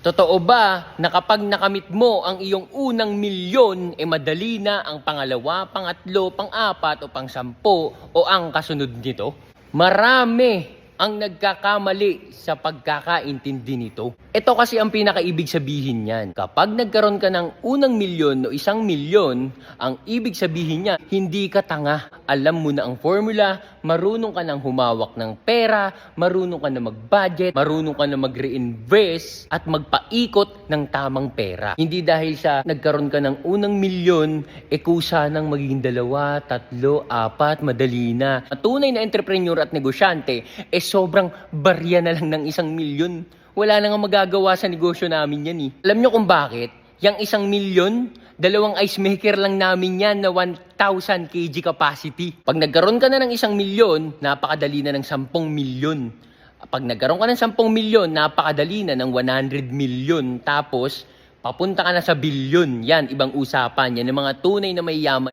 Totoo ba na kapag nakamit mo ang iyong unang milyon, madali na ang pangalawa, pangatlo, pang-apat o pang-sampo o ang kasunod nito? Marami ang nagkakamali sa pagkakaintindi nito. Ito kasi ang pinakaibig sabihin niyan. Kapag nagkaroon ka ng unang milyon o 1,000,000, ang ibig sabihin niya, hindi ka tanga. Alam mo na ang formula, marunong ka nang humawak ng pera, marunong ka na mag-budget, marunong ka na mag-reinvest at magpaikot ng tamang pera. Hindi dahil sa nagkaroon ka ng unang milyon, kusa nang maging 2, 3, 4, madali na. Ang tunay na entrepreneur at negosyante, sobrang barya na lang ng 1,000,000. Wala na nga magagawa sa negosyo namin yan . Alam nyo kung bakit? Yang 1,000,000, 2 ice maker lang namin yan na 1,000 kg capacity. Pag nagkaroon ka na ng 1,000,000, napakadali na ng 10,000,000. Pag nagkaroon ka ng 10,000,000, napakadali na ng 100,000,000. Tapos, papunta ka na sa bilyon. Yan, ibang usapan. Yan ang mga tunay na mayayaman.